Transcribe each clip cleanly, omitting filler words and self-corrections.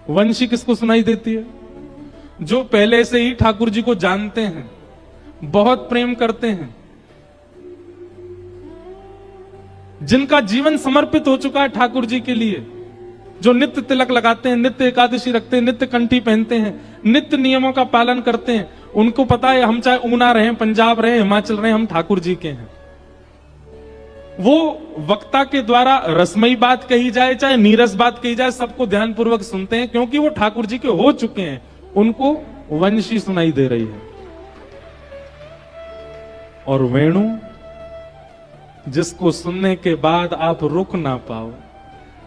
वंशी किसको सुनाई देती है? जो पहले से ही ठाकुर जी को जानते हैं, बहुत प्रेम करते हैं, जिनका जीवन समर्पित हो चुका है ठाकुर जी के लिए, जो नित्य तिलक लगाते हैं, नित्य एकादशी रखते हैं, नित्य कंठी पहनते हैं, नित्य नियमों का पालन करते हैं। उनको पता है हम चाहे ऊना रहे, पंजाब रहे, हिमाचल रहे, हम ठाकुर जी के हैं। वो वक्ता के द्वारा रसमयी बात कही जाए चाहे नीरस बात कही जाए, सबको ध्यानपूर्वक सुनते हैं, क्योंकि वो ठाकुर जी के हो चुके हैं। उनको वंशी सुनाई दे रही है। और वेणु, जिसको सुनने के बाद आप रुक ना पाओ,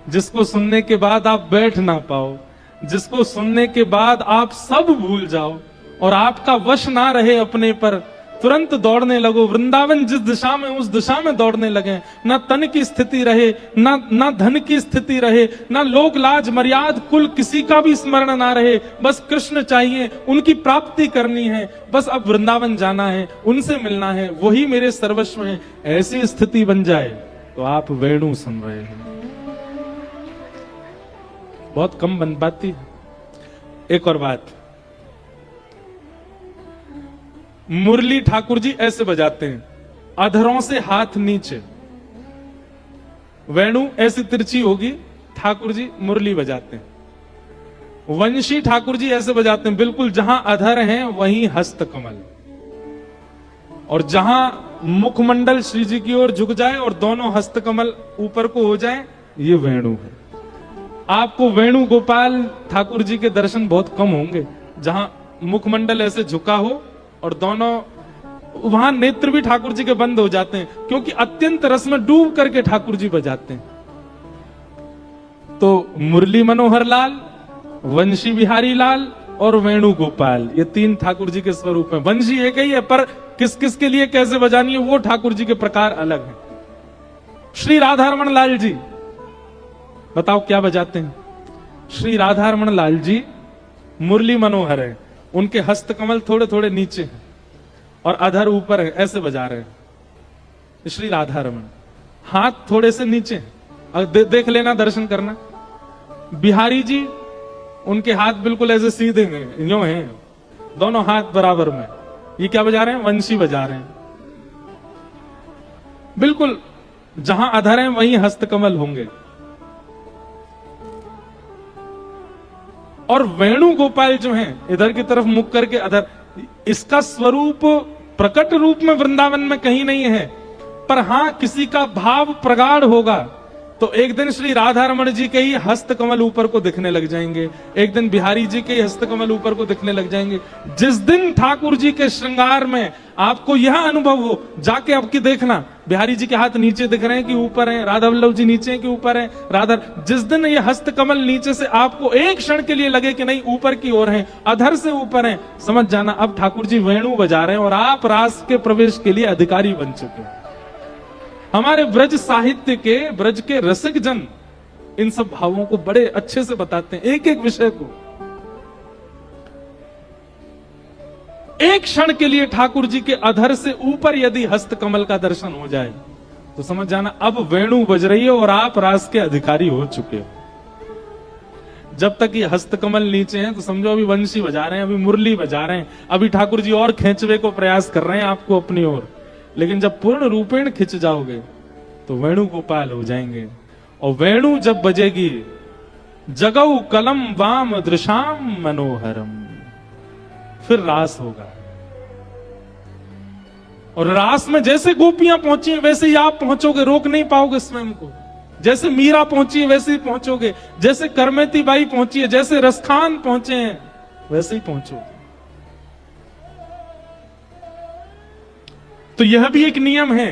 जिसको सुनने के बाद आप बैठ ना पाओ, जिसको सुनने के बाद आप सब भूल जाओ और आपका वश ना रहे अपने पर, तुरंत दौड़ने लगो। वृंदावन जिस दिशा में उस दिशा में दौड़ने लगे। ना तन की स्थिति रहे, ना धन की स्थिति रहे, ना लोक लाज मर्याद कुल किसी का भी स्मरण ना रहे। बस कृष्ण चाहिए, उनकी प्राप्ति करनी है, बस अब वृंदावन जाना है, उनसे मिलना है, वही मेरे सर्वस्व है। ऐसी स्थिति बन जाए तो आप वेणु सुन रहे हैं। बहुत कम बन पाती है। एक और बात, मुरली ठाकुर जी ऐसे बजाते हैं, अधरों से हाथ नीचे। वेणु ऐसी तिरछी होगी, ठाकुर जी मुरली बजाते हैं। वंशी ठाकुर जी ऐसे बजाते हैं, बिल्कुल जहां अधर हैं वहीं हस्त कमल, और जहां मुखमंडल श्री जी की ओर झुक जाए और दोनों हस्त कमल ऊपर को हो जाए, ये वेणु है। आपको वेणु गोपाल ठाकुर जी के दर्शन बहुत कम होंगे, जहां मुखमंडल ऐसे झुका हो और दोनों, वहां नेत्र भी ठाकुर जी के बंद हो जाते हैं, क्योंकि अत्यंत रस में डूब करके ठाकुर जी बजाते हैं। तो मुरली मनोहर लाल, वंशी बिहारी लाल और वेणु गोपाल, ये तीन ठाकुर जी के स्वरूप हैं। वंशी एक ही है, पर किस किस के लिए कैसे बजानी है वो ठाकुर जी के प्रकार अलग है। श्री राधारमण लाल जी बताओ क्या बजाते हैं? श्री राधारमण लाल जी मुरली मनोहर है, उनके हस्त कमल थोड़े थोड़े नीचे हैं और अधर ऊपर है, ऐसे बजा रहे हैं श्री राधारमण। हाथ थोड़े से नीचे हैं, देख लेना, दर्शन करना। बिहारी जी, उनके हाथ बिल्कुल ऐसे सीधे हैं, यूं हैं, दोनों हाथ बराबर में। ये क्या बजा रहे हैं? वंशी बजा रहे हैं। बिल्कुल जहां अधर हैं वहीं हस्त कमल होंगे। और वेणु गोपाल जो हैं, इधर की तरफ मुख करके अधर, इसका स्वरूप प्रकट रूप में वृंदावन में कहीं नहीं है, पर हां किसी का भाव प्रगाढ़ होगा तो एक दिन श्री राधारमण जी के ही हस्त कमल ऊपर को दिखने लग जाएंगे, एक दिन बिहारी जी के ही हस्त कमल ऊपर को दिखने लग जाएंगे। जिस दिन ठाकुर जी के श्रृंगार में आपको यह अनुभव हो, जाके आपकी देखना बिहारी जी के हाथ नीचे दिख रहे हैं कि ऊपर हैं, राधा वल्लभ जी नीचे हैं कि ऊपर हैं, राधा। जिस दिन ये हस्त कमल नीचे से आपको एक क्षण के लिए लगे कि नहीं ऊपर की ओर हैं, अधर से ऊपर हैं, समझ जाना अब ठाकुर जी वेणु बजा रहे हैं और आप रास के प्रवेश के लिए अधिकारी बन चुके हैं। हमारे ब्रज साहित्य के, ब्रज के रसिक जन इन सब भावों को बड़े अच्छे से बताते हैं, एक एक विषय को। एक क्षण के लिए ठाकुर जी के अधर से ऊपर यदि हस्त कमल का दर्शन हो जाए तो समझ जाना अब वेणु बज रही है और आप रास के अधिकारी हो चुके हो। जब तक ये हस्त कमल नीचे हैं तो समझो अभी वंशी बजा रहे हैं, अभी मुरली बजा रहे हैं, अभी ठाकुर जी और खींचवे को प्रयास कर रहे हैं आपको अपनी ओर। लेकिन जब पूर्ण रूपेण खिंच जाओगे तो वेणु गोपाल हो जाएंगे। और वेणु जब बजेगी, जगऊ कलम वाम दृशाम मनोहरम, फिर रास होगा। और रास में जैसे गोपियां पहुंची वैसे ही आप पहुंचोगे, रोक नहीं पाओगे स्वयं को। जैसे मीरा पहुंची है वैसे ही पहुंचोगे, जैसे करमेती बाई पहुंची है, जैसे रसखान पहुंचे हैं वैसे ही पहुंचोगे। तो यह भी एक नियम है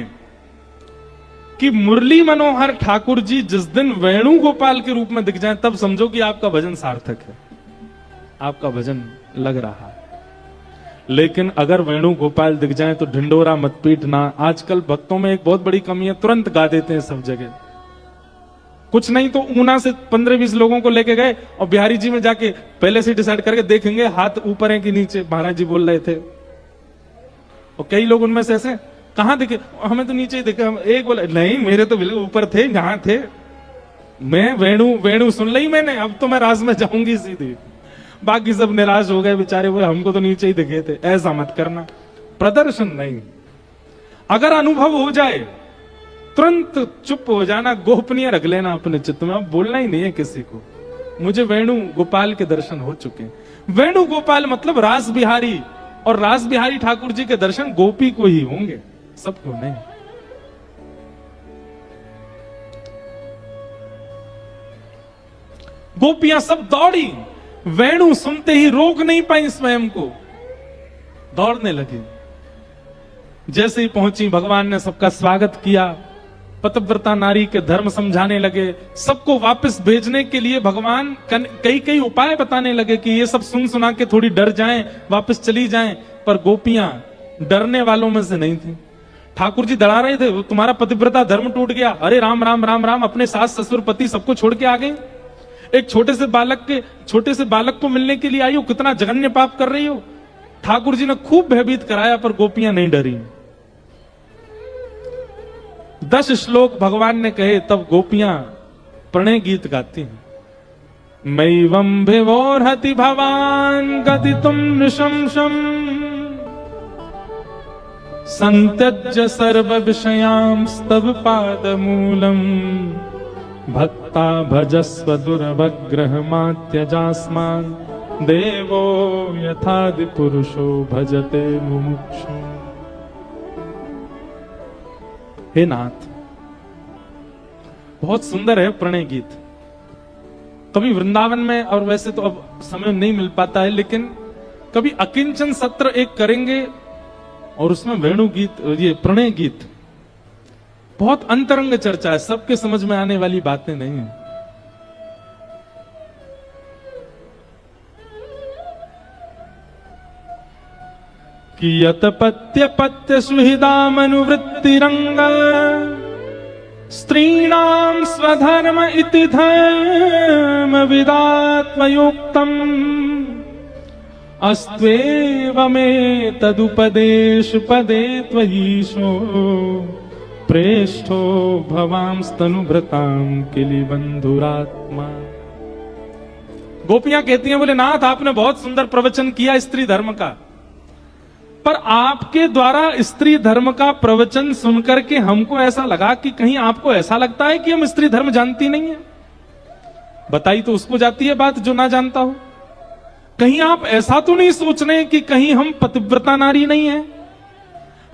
कि मुरली मनोहर ठाकुर जी जिस दिन वेणु गोपाल के रूप में दिख जाएं, तब समझो कि आपका भजन सार्थक है, आपका भजन लग रहा है। लेकिन अगर वेणु गोपाल दिख जाएं तो ढिंडोरा मत पीटना। आजकल भक्तों में एक बहुत बड़ी कमी है, तुरंत गा देते हैं सब जगह। कुछ नहीं तो ऊना से 15-20 लोगों को लेके गए और बिहारी जी में जाके पहले से डिसाइड करके देखेंगे हाथ ऊपर है कि नीचे, महाराज जी बोल रहे थे। और कई लोग उनमें से ऐसे, कहां दिखे? हमें तो नीचे ही दिखे। एक बोले नहीं मेरे तो बिल्कुल ऊपर थे, यहां थे। मैं वेणु सुन ली मैंने, अब तो मैं रास में जाऊंगी सीधी। बाकी सब निराश हो गए बेचारे, बोले हमको तो नीचे ही दिखे थे। ऐसा मत करना, प्रदर्शन नहीं। अगर अनुभव हो जाए तुरंत चुप हो जाना, गोपनीय रख लेना अपने चित्त में, अब बोलना ही नहीं है किसी को। मुझे वेणु गोपाल के दर्शन हो चुके हैं। वेणु गोपाल मतलब रास बिहारी, और रास बिहारी ठाकुर जी के दर्शन गोपी को ही होंगे, सबको नहीं। गोपियां सब दौड़ी, वेणु सुनते ही रोक नहीं पाई स्वयं को, दौड़ने लगी। जैसे ही पहुंची भगवान ने सबका स्वागत किया, पतिव्रता नारी के धर्म समझाने लगे, सबको वापस भेजने के लिए भगवान कई कई उपाय बताने लगे कि ये सब सुन सुना के थोड़ी डर जाएं, वापस चली जाएं। पर गोपियां डरने वालों में से नहीं थी। ठाकुर जी डरा रहे थे, तुम्हारा पतिव्रता धर्म टूट गया, अरे राम राम राम राम, अपने सास ससुर पति सबको छोड़ के आ गए। एक छोटे से बालक को मिलने के लिए आई हो, कितना जघन्य पाप कर रही हो। ठाकुर जी ने खूब भयभीत कराया, पर गोपियां नहीं डरी। 10 श्लोक भगवान ने कहे, तब गोपियां प्रणय गीत गाती हैं। मैवं भिवोर्हति भवान कथितुं नृशंसम् संत्यज्य सर्व विषयांस्तव पादमूलम् भक्ता भजस्व दुर्भग्रहमात्यजास्मान् देवो यथादि पुरुषो भजते मुमुक्षु। हे नाथ, बहुत सुंदर है प्रणय गीत। कभी वृंदावन में, और वैसे तो अब समय नहीं मिल पाता है, लेकिन कभी अकिंचन सत्र एक करेंगे और उसमें वेणु गीत, ये प्रणय गीत, बहुत अंतरंग चर्चा है, सबके समझ में आने वाली बातें नहीं है। कियत पत्य पत्य सुहृदामनुवृत्तिरंग स्त्रीणां स्वधर्म इति धर्म विदात्मयोक्तम् अस्त्वेवमे तदुपदेश पदे त्वयीशो प्रेष्ठो भवांस्तनुभृतां किलि बंधुरात्मा। गोपियां कहती हैं, बोले नाथ आपने बहुत सुंदर प्रवचन किया स्त्री धर्म का, पर आपके द्वारा स्त्री धर्म का प्रवचन सुनकर के हमको ऐसा लगा कि कहीं आपको ऐसा लगता है कि हम स्त्री धर्म जानती नहीं है। बताई तो उसको जाती है बात जो ना जानता हो। कहीं आप ऐसा तो नहीं सोच रहे कि कहीं हम पतिव्रता नारी नहीं है,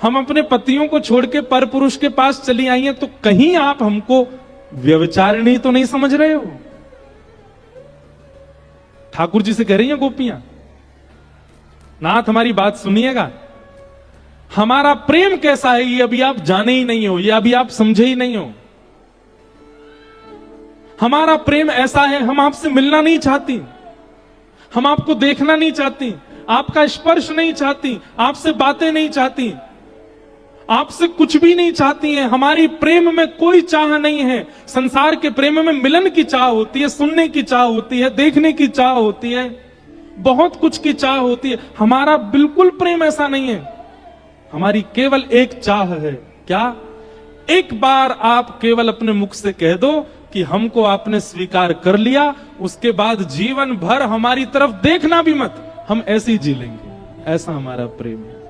हम अपने पतियों को छोड़ के पर पुरुष के पास चली आई हैं, तो कहीं आप हमको व्यभिचारिणी तो नहीं समझ रहे हो। ठाकुर जी से कह रही हैं गोपियां, नाथ हमारी बात सुनिएगा, हमारा प्रेम कैसा है ये अभी आप जाने ही नहीं हो, ये अभी आप समझे ही नहीं हो। हमारा प्रेम ऐसा है, हम आपसे मिलना नहीं चाहती, हम आपको देखना नहीं चाहती, आपका स्पर्श नहीं चाहती, आपसे बातें नहीं चाहती, आपसे कुछ भी नहीं चाहती हैं। हमारी प्रेम में कोई चाह नहीं है। संसार के प्रेम में मिलन की चाह होती है, सुनने की चाह होती है, देखने की चाह होती है, बहुत कुछ की चाह होती है। हमारा बिल्कुल प्रेम ऐसा नहीं है। हमारी केवल एक चाह है, क्या? एक बार आप केवल अपने मुख से कह दो कि हमको आपने स्वीकार कर लिया, उसके बाद जीवन भर हमारी तरफ देखना भी मत, हम ऐसे ही जी लेंगे। ऐसा हमारा प्रेम है।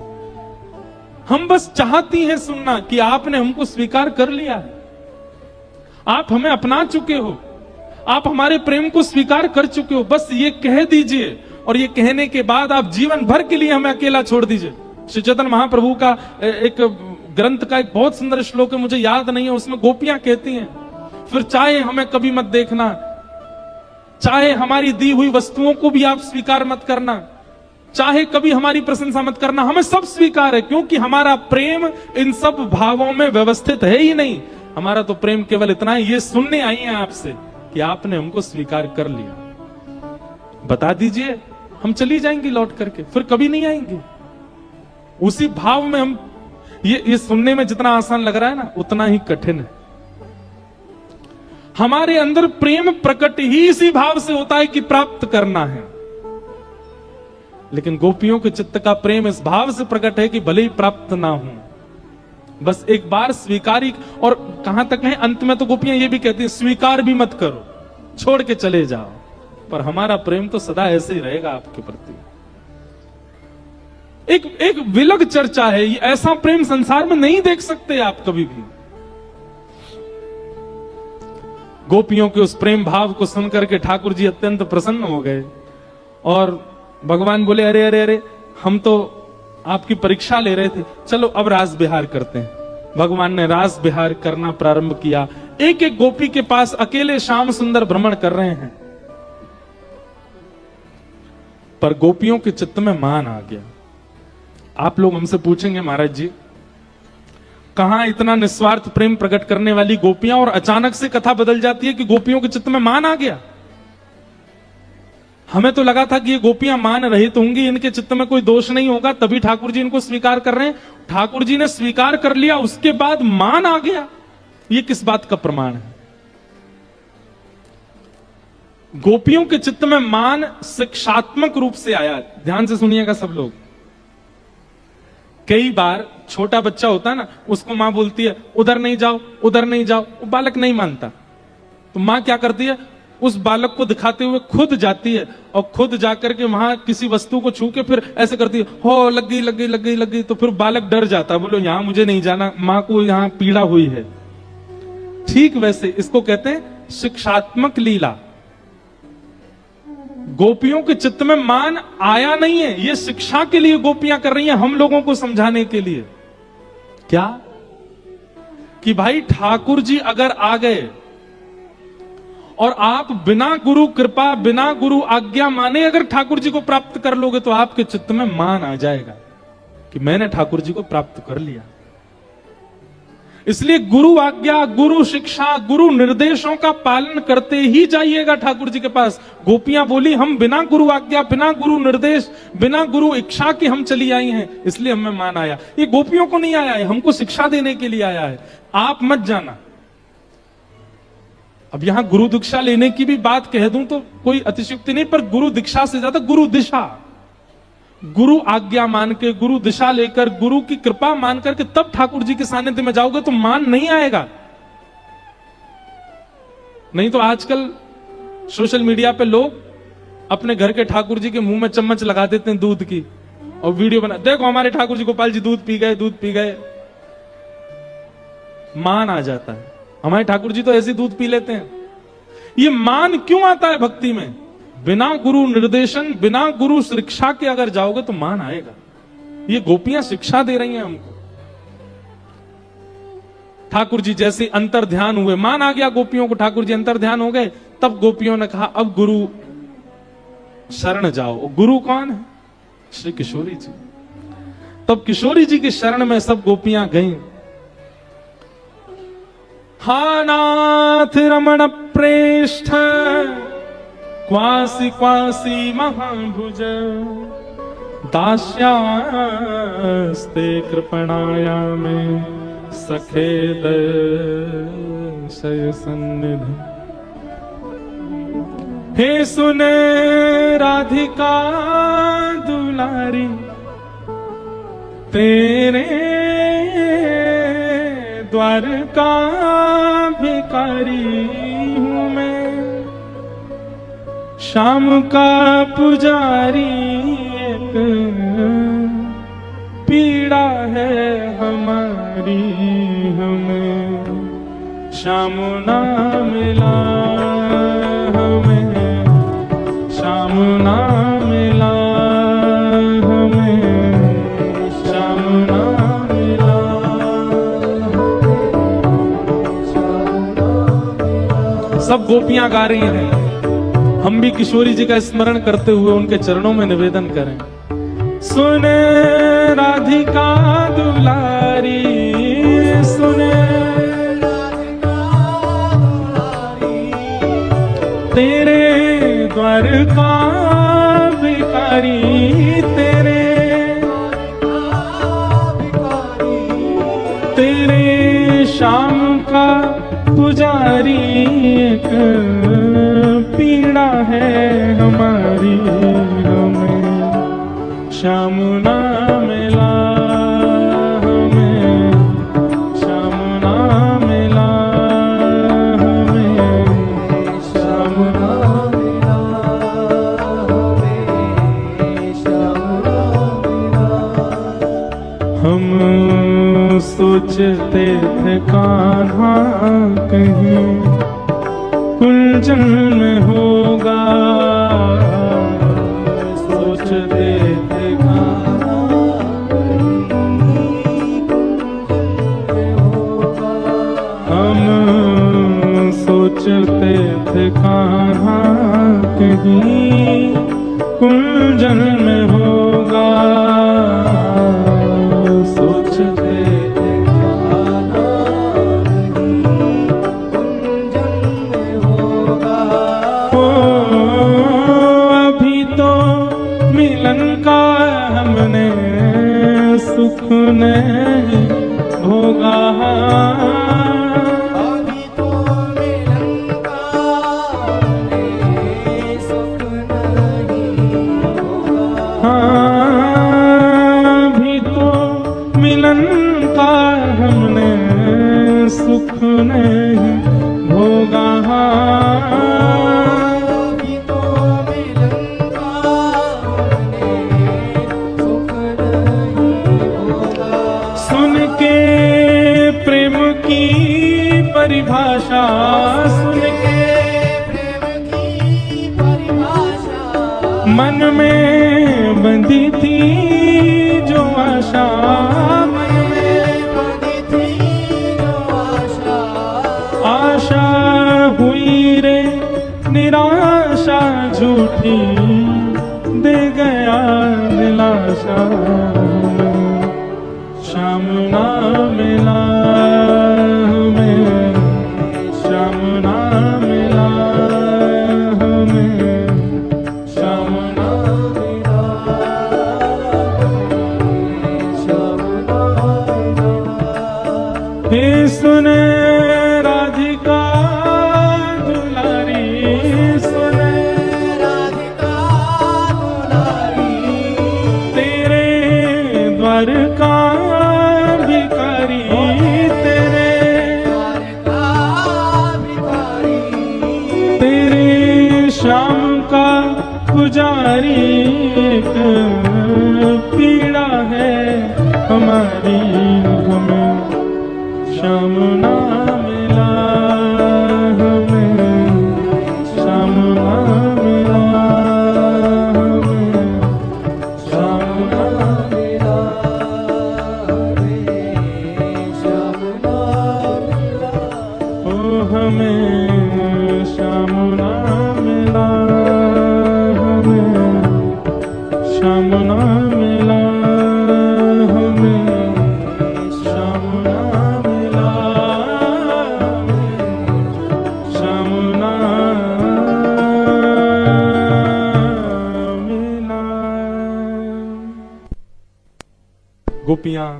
हम बस चाहती हैं सुनना कि आपने हमको स्वीकार कर लिया है, आप हमें अपना चुके हो, आप हमारे प्रेम को स्वीकार कर चुके हो, बस ये कह दीजिए, और ये कहने के बाद आप जीवन भर के लिए हमें अकेला छोड़ दीजिए। श्री चैतन्य महाप्रभु का एक ग्रंथ का एक बहुत सुंदर श्लोक है, मुझे याद नहीं है, उसमें गोपियां कहती हैं, फिर चाहे हमें कभी मत देखना, चाहे हमारी दी हुई वस्तुओं को भी आप स्वीकार मत करना, चाहे कभी हमारी प्रशंसा मत करना, हमें सब स्वीकार है, क्योंकि हमारा प्रेम इन सब भावों में व्यवस्थित है ही नहीं। हमारा तो प्रेम केवल इतना है, ये सुनने आई है आपसे कि आपने हमको स्वीकार कर लिया। बता दीजिए, हम चली जाएंगी लौट करके, फिर कभी नहीं आएंगे। उसी भाव में हम, ये सुनने में जितना आसान लग रहा है ना, उतना ही कठिन है। हमारे अंदर प्रेम प्रकट ही इसी भाव से होता है कि प्राप्त करना है, लेकिन गोपियों के चित्त का प्रेम इस भाव से प्रकट है कि भले ही प्राप्त ना हो, बस एक बार स्वीकार ही, और कहां तक है अंत में तो गोपियां ये भी कहती हैं स्वीकार भी मत करो, छोड़ के चले जाओ, पर हमारा प्रेम तो सदा ऐसे ही रहेगा आपके प्रति। एक विलग चर्चा है, ये ऐसा प्रेम संसार में नहीं देख सकते आप कभी भी। गोपियों के उस प्रेम भाव को सुनकर के ठाकुर जी अत्यंत प्रसन्न हो गए और भगवान बोले अरे अरे अरे, हम तो आपकी परीक्षा ले रहे थे, चलो अब रास विहार करते हैं। भगवान ने रास विहार करना प्रारंभ किया। एक एक गोपी के पास अकेले श्याम सुंदर भ्रमण कर रहे हैं, पर गोपियों के चित्त में मान आ गया। आप लोग हमसे पूछेंगे महाराज जी, कहां इतना निस्वार्थ प्रेम प्रकट करने वाली गोपियां, और अचानक से कथा बदल जाती है कि गोपियों के चित्त में मान आ गया। हमें तो लगा था कि ये गोपियां मान रहित होंगी, इनके चित्त में कोई दोष नहीं होगा, तभी ठाकुर जी इनको स्वीकार कर रहे हैं। ठाकुर जी ने स्वीकार कर लिया, उसके बाद मान आ गया। ये किस बात का प्रमाण है? गोपियों के चित्त में मान शिक्षात्मक रूप से आया। ध्यान से सुनिएगा सब लोग। कई बार छोटा बच्चा होता है ना, उसको मां बोलती है उधर नहीं जाओ, उधर नहीं जाओ, वो बालक नहीं मानता, तो मां क्या करती है, उस बालक को दिखाते हुए खुद जाती है और खुद जाकर के वहां किसी वस्तु को छू के फिर ऐसे करती है, हो लग गई लग गई लग गई लग गई, तो फिर बालक डर जाता है, बोलो यहां मुझे नहीं जाना, मां को यहां पीड़ा हुई है। ठीक वैसे इसको कहते हैं शिक्षात्मक लीला। गोपियों के चित्त में मान आया नहीं है, ये शिक्षा के लिए गोपियां कर रही हैं, हम लोगों को समझाने के लिए। क्या कि भाई ठाकुर जी अगर आ गए और आप बिना गुरु कृपा, बिना गुरु आज्ञा माने अगर ठाकुर जी को प्राप्त कर लोगे, तो आपके चित्त में मान आ जाएगा कि मैंने ठाकुर जी को प्राप्त कर लिया। इसलिए गुरु आज्ञा, गुरु शिक्षा, गुरु निर्देशों का पालन करते ही जाइएगा ठाकुर जी के पास। गोपियां बोली हम बिना गुरु आज्ञा, बिना गुरु निर्देश, बिना गुरु इच्छा की हम चली आई हैं, इसलिए हमें मान आया। ये गोपियों को नहीं आया है, हमको शिक्षा देने के लिए आया है। आप मत जाना। अब यहां गुरु दीक्षा लेने की भी बात कह दूं तो कोई अतिशयोक्ति नहीं, पर गुरु दीक्षा से ज्यादा गुरु दिशा, गुरु आज्ञा मान के, गुरु दिशा लेकर, गुरु की कृपा मान करके तब ठाकुर जी के सानिध्य में जाओगे तो मान नहीं आएगा। नहीं तो आजकल सोशल मीडिया पे लोग अपने घर के ठाकुर जी के मुंह में चम्मच लगा देते हैं दूध की और वीडियो बना, देखो हमारे ठाकुर जी गोपाल जी दूध पी गए, दूध पी गए। मान आ जाता है, हमारे ठाकुर जी तो ऐसे दूध पी लेते हैं। ये मान क्यों आता है भक्ति में? बिना गुरु निर्देशन, बिना गुरु शिक्षा के अगर जाओगे तो मान आएगा। ये गोपियां शिक्षा दे रही हैं हमको। ठाकुर जी जैसे अंतर ध्यान हुए, मान आ गया गोपियों को, ठाकुर जी अंतर ध्यान हो गए, तब गोपियों ने कहा अब गुरु शरण जाओ। गुरु कौन है? श्री किशोरी जी। तब किशोरी जी की शरण में सब गोपियां गईं। हा नाथ रमण प्रेष्ठ क्वासी क्वासी महाभुज दास्यास्ते कृपणाया में सखेद शय सन्निधि। हे सुने राधिका दुलारी, तेरे द्वार का भिखारी हूं मैं, शाम का पुजारी एक पीड़ा है हमारी, हमें श्याम ना मिला, हमें श्याम ना मिला, हमें श्याम ना मिला। सब गोपियां गा रही हैं, हम भी किशोरी जी का स्मरण करते हुए उनके चरणों में निवेदन करें। सुने राधिका दुलारी, सुने तेरे द्वार का भिखारी, तेरे शाम का पुजारी एक पीड़ा है हमारी, हमें श्याम ना मिला, हमें सोचते थे कान्हा कहीं कुंजन में होगा, सोचते थे कान्हा हम सोचते थे कान्हा कहीं कुंजन में होगा, सोचते थे कान्हा कुंजन में होगा। ओ अभी तो मिलन का हमने सुख नहीं भोगा, सुख नहीं भोगा। अभी तो मिलन का हमने सुख नहीं भोगा। सुन के प्रेम की परिभाषा, सुन के प्रेम की परिभाषा, मन में बंधी थी जो आशा, आशा हुई रे निराशा झूठी, दे गया दिलासा, श्याम ना मिला हमें, श्याम ना मिला हमें, श्याम ना मिला, श्याम ना मिला। हे सुने राधिका दुलारी, सुने राधिका दुलारी, तेरे द्वार का भिखारी, तेरे द्वार का भिखारी, तेरे श्याम का पुजारी, एक पीड़ा है हमारी, हमें श्याम ना मिला हमें, श्याम ना मिला हमें, श्याम ना मिला हमें, श्याम ना मिला, ओ हमें श्याम ना मिला हमें, श्याम ना मिला हमें, श्याम ना गोपियां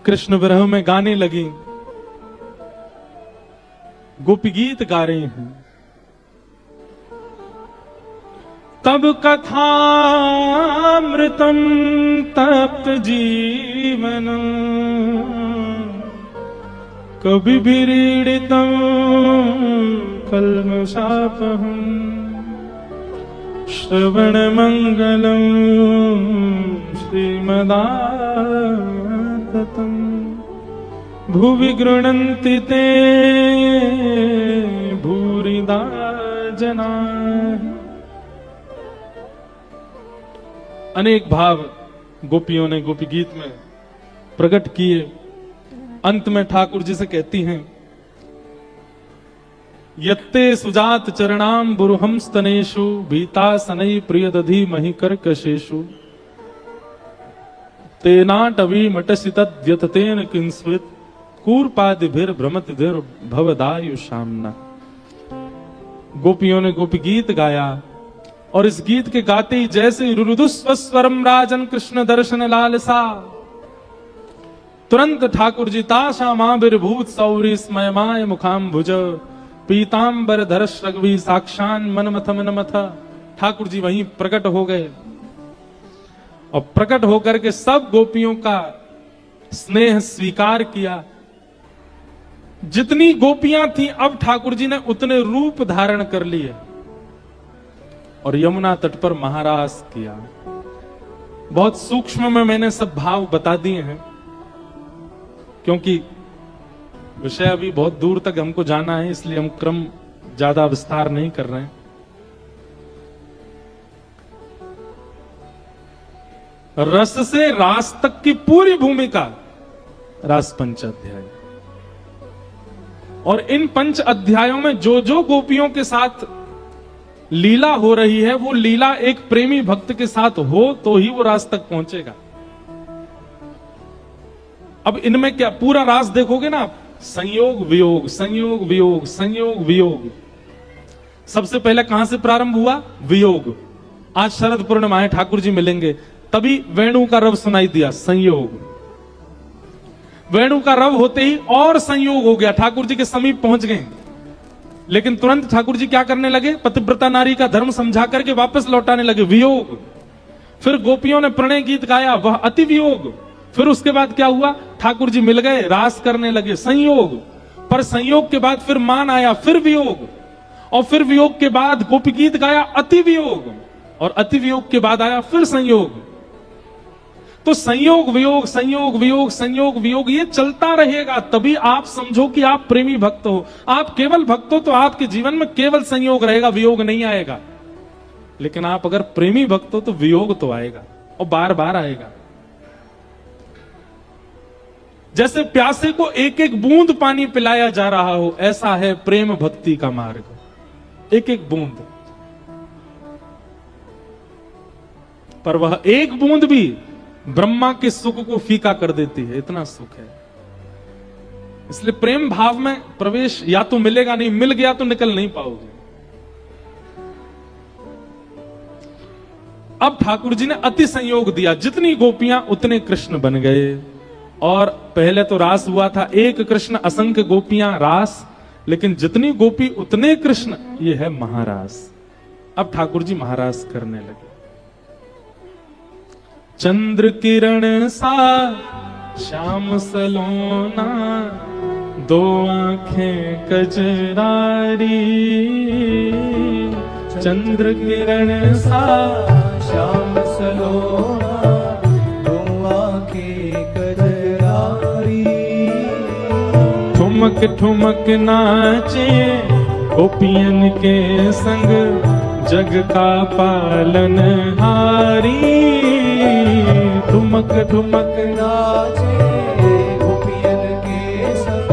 कृष्ण विरह में गाने लगी, गोपी गीत गा रही हैं। तब कथामृतम तप्त जीवनम, कभी विरीडितम कल्मषापहम, श्रवण मंगलम श्रीमदाततम, भुवि गृह्णन्ति ते भूरिदा जना। अनेक भाव गोपियों ने गोपी गीत में प्रकट किए। अंत में ठाकुर जी से कहती हैं, यत्ते सुजात चरणाम बुरुहम स्तनेषु, भीता सनई प्रियदधि महि कर्कशेषु, तेनाटवी मटसि तद्यततेन किंस्वित, कूर्पादिभिर भ्रमतिधिर भवदायु शामना। गोपियों ने गोपी गीत गाया और इस गीत के गाते ही जैसे रुरुदुस्वस्वरम राजन कृष्ण दर्शन लालसा, तुरंत ठाकुर जी ताशा माभिर्भूत सौरी स्मयमाय मुखाम्भुज, पीतांबर धरश रघवी साक्षान मनमथ मनमथ। ठाकुर जी वहीं प्रकट हो गए और प्रकट होकर के सब गोपियों का स्नेह स्वीकार किया। जितनी गोपियां थी अब ठाकुर जी ने उतने रूप धारण कर लिए और यमुना तट पर महारास किया। बहुत सूक्ष्म में मैंने सब भाव बता दिए हैं। क्योंकि विषय अभी बहुत दूर तक हमको जाना है, इसलिए हम क्रम ज्यादा विस्तार नहीं कर रहे हैं। रस से रास तक की पूरी भूमिका रास पंच अध्याय, और इन पंच अध्यायों में जो जो गोपियों के साथ लीला हो रही है, वो लीला एक प्रेमी भक्त के साथ हो तो ही वो रास तक पहुंचेगा। अब इनमें क्या पूरा रास देखोगे ना आप, संयोग वियोग, संयोग वियोग, संयोग वियोग। सबसे पहले कहां से प्रारंभ हुआ? वियोग। आज शरद पूर्णिमा है, ठाकुर जी मिलेंगे, तभी वेणु का रव सुनाई दिया, संयोग। वेणु का रव होते ही और संयोग हो गया, ठाकुर जी के समीप पहुंच गए। लेकिन तुरंत ठाकुर जी क्या करने लगे? पतिव्रता नारी का धर्म समझा करके वापस लौटाने लगे, वियोग। फिर गोपियों ने प्रणय गीत गाया, वह अति वियोग। फिर उसके बाद क्या हुआ? ठाकुर जी मिल गए, रास करने लगे, संयोग। पर संयोग के बाद फिर मान आया, फिर वियोग। और फिर वियोग के बाद गोपी गीत गाया, अति वियोग। और अति वियोग के बाद आया फिर संयोग। तो संयोग वियोग, संयोग वियोग, संयोग वियोग, ये चलता रहेगा। तभी आप समझो कि आप प्रेमी भक्त हो। आप केवल भक्त हो तो आपके जीवन में केवल संयोग रहेगा, वियोग नहीं आएगा। लेकिन आप अगर प्रेमी भक्त हो तो वियोग तो आएगा, और बार बार आएगा। जैसे प्यासे को एक एक बूंद पानी पिलाया जा रहा हो, ऐसा है प्रेम भक्ति का मार्ग, एक एक बूंद। पर वह एक बूंद भी ब्रह्मा के सुख को फीका कर देती है, इतना सुख है। इसलिए प्रेम भाव में प्रवेश या तो मिलेगा नहीं, मिल गया तो निकल नहीं पाओगे। अब ठाकुर जी ने अति संयोग दिया, जितनी गोपियां उतने कृष्ण बन गए। और पहले तो रास हुआ था, एक कृष्ण असंख्य गोपियां रास, लेकिन जितनी गोपी उतने कृष्ण, ये है महारास। अब ठाकुर जी महारास करने लगे। चंद्र किरण सा श्याम सलोना, दो आंखें कजरारी। चंद्र किरण सा श्याम सलोना, दो आंखें कजरारी। ठुमक ठुमक नाचे गोपियन के संग, जग का पालन हारी। ठुमक ठुमक नाचे गोपियन के संग,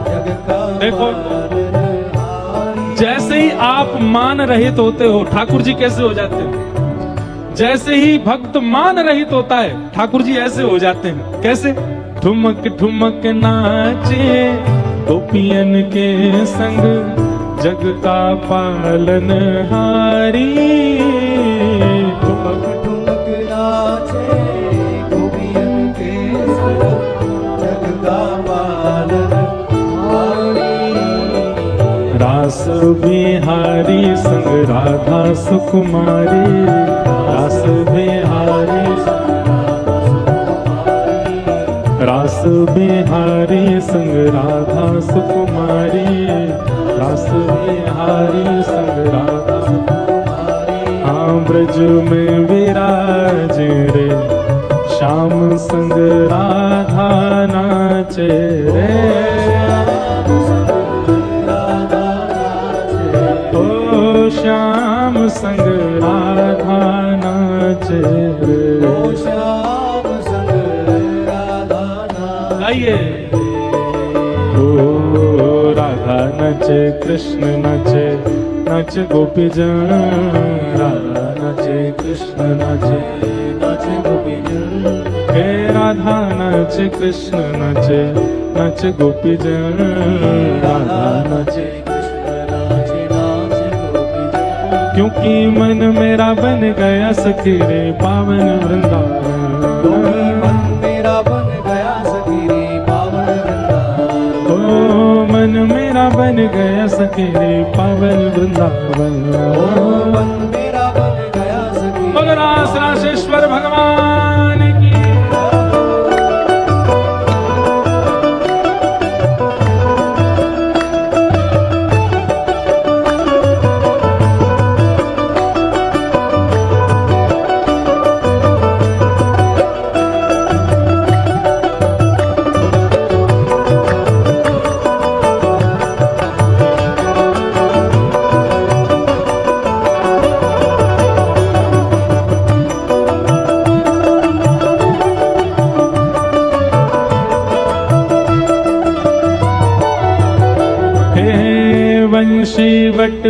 जग का देखो, पालनहारी। जैसे ही आप मान रहित होते हो, ठाकुर जी कैसे हो जाते हैं? जैसे ही भक्त मान रहित होता है, ठाकुर जी ऐसे हो जाते हैं। कैसे? ठुमक ठुमक नाचे गोपियन के संग, जग का पालन हारी। ठुमक ठुमक नाचे गोपियन के संग, जग का पालनहारी। रास बिहारी संग राधा सुकुमारी। रास बिहारी रास बिहारी संग राधा सुकुमारी। रास बिहारी संग राधा सुकुमारी। हाँ ब्रज में विराज रे, श्याम संग राधा नाचे रे। ओ श्याम संग राधा नाचे रे। ओ श्याम संग राधा नाचे। आइए। ओ राधा नचे, कृष्ण नचे, नच गोपी जन। राधा नचे, कृष्ण नचे, नच गोपी जन। हे राधा नचे, कृष्ण नचे, नच गोपी जन। राधा नचे, क्योंकि मन मेरा बन गया सखी रे पावन वृंदावन। क्योंकि मन मेरा बन गया सखी रे पावन वृंदावन। ओ मन मेरा बन गया सखी रे पावन वृंदावन। ओ मन मेरा बन गया सखी। मगरास राशेश्वर भगवान की।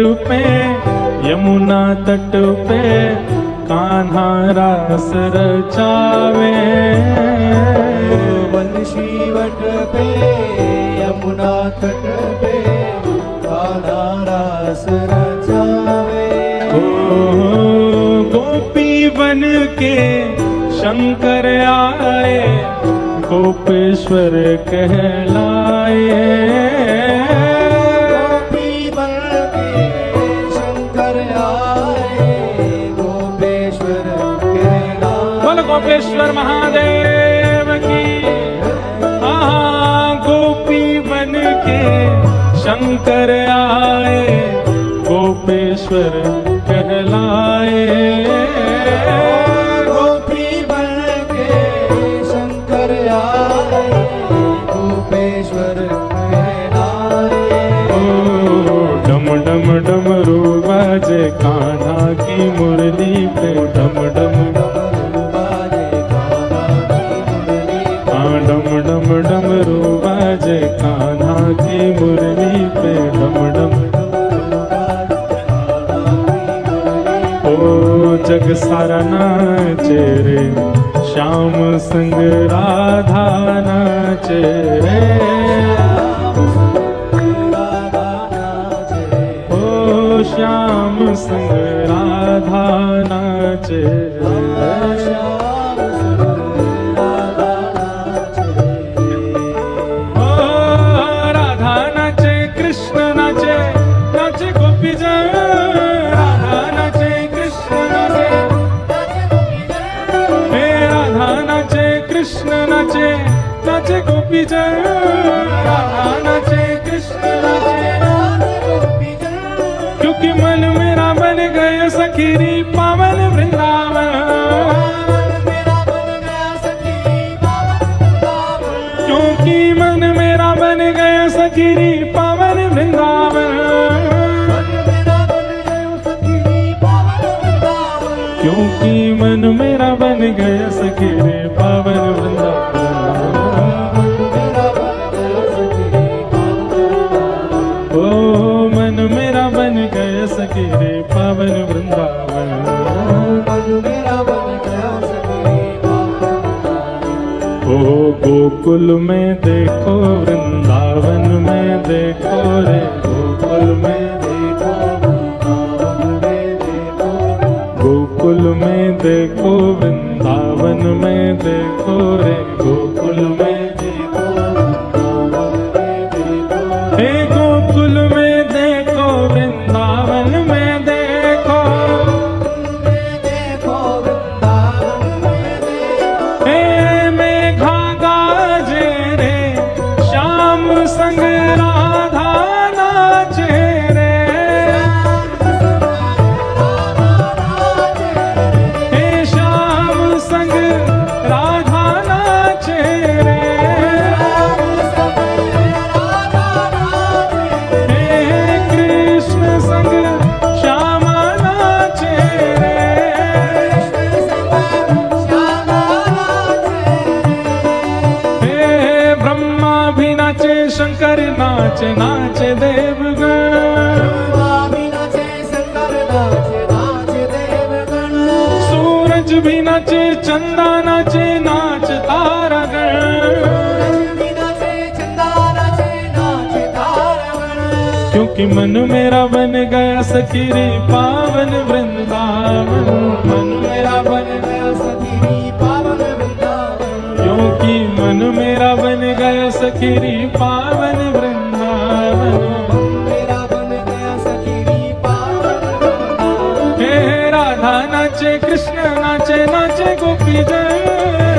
पे, यमुना तट पे कान्हा रास रचावे। बंशी वट पे यमुना तट पे कान्हा रास रचावे। गोपी बन के शंकर आए, गोपेश्वर कहलाए। गोपी बन के शंकर आए, गोपेश्वर कहलाए। बोल गोपेश्वर महादेव की। गोपी बन के शंकर आए, गोपेश्वर कहलाए। गोपी बन के शंकर आए, गोपेश्वर कहलाए। डम डम डमरू बाजे कान्हा की मुरली पे, डम डम डम डम डमरू बाजे कान्हा की मुरली पे, डम डम। ओ जग सारा नाचे रे, श्याम संग राधा नाचे रे। ओ श्याम संग राधा नाचे रे। नाचे गोपी जन, राधा नाचे कृष्ण नाचे, क्योंकि मन मेरा बन गया सखीरी पावन वृंदावन। क्योंकि मन मेरा बन गया सखीरी पावन वृंदावन। क्योंकि मन मेरा बन गया सखीरी पावन वृंदावन। मन मेरा बन गया सखीरे पावन वृंदावन। ओ गोकुल में देखो, वृंदावन में देखो रे, गोकुल में देखो, गोकुल में देखो, वृंदावन में देखो रे, गोकुल में देखो। हे गोकुल में देखो, वृंदावन में देखो, हे मेघा गाजे रे, श्याम संग राधा नाचे रे। हे श्याम संग राधा नाचे रे। शंकर नाचे नाचे देवगण, सूरज भी नाचे, चंदा नाचे, नाच तारागण। क्योंकि मन मेरा बन गया सखीरी पावन वृंदावन। मन मेरा बन गया सखीरी पावन वृंदावन। क्योंकि मन मेरा बन गया सखीरी पावन वृंदावन। मेरा बन गया सखीरी पावन वृंदावन। हे राधा नाचे, कृष्ण नाचे, नाचे गोपी जन।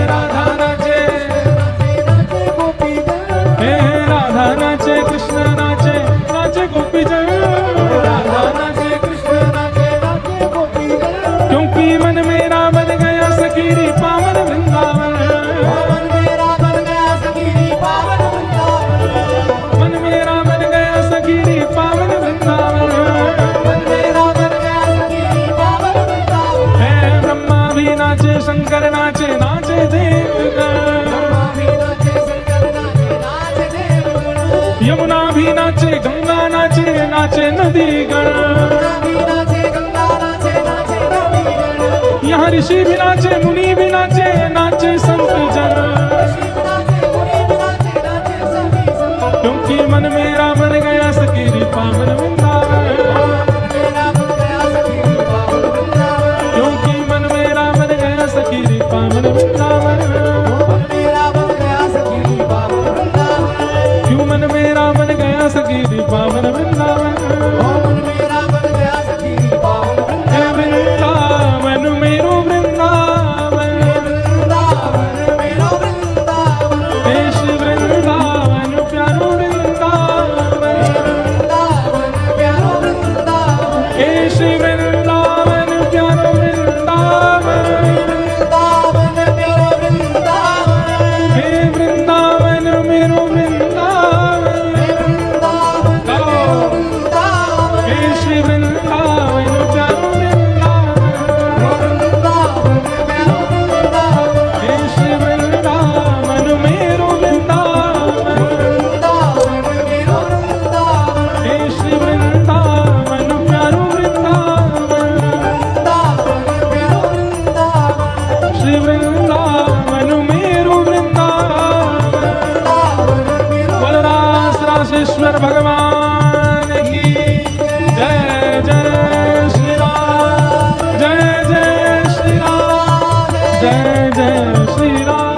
राधा नाचे, नाचे गोपी जन। हे राधा नाचे, कृष्ण नाचे, नाचे गोपी जन। राधा नाचे, कृष्ण नाचे, नाचे गोपी जन। क्योंकि मन मेरा बन गया सखीरी पावन वृंदावन। शंकर नाचे नाचे देवगण। यमुना भी नाचे, गंगा नाचे, नाचे नदी गण, यहाँ ऋषि भी नाचे मुनि भी नाचे, नाचे संत जन, क्योंकि मन मेरा बन गया सकीरी पावन वृंदावन, क्योंकि मन मेरा बन गया सकीरी पावन वृंदावन, क्यों मन मेरा बन गया सकीरी पावन वृंदावन, हे वृंदावन मेरो वृंदावन, देश वृंदावन प्यारो वृंदावन, देश वृंदावन प्यारो वृंदावन, हे वृंदावन मेरो वृंदावन, हे श्री वृंदावन प्यारो वृंदावन, हे श्री वृंदावन मेरो वृंदावन, हे श्री वृंदावन प्यारो वृंदावन, श्री वृंदावन मेरो वृंदावन। बलराज राजेश्वर भगवान की जय जय श्री राम, जय जय श्री राम, जय जय श्री राम।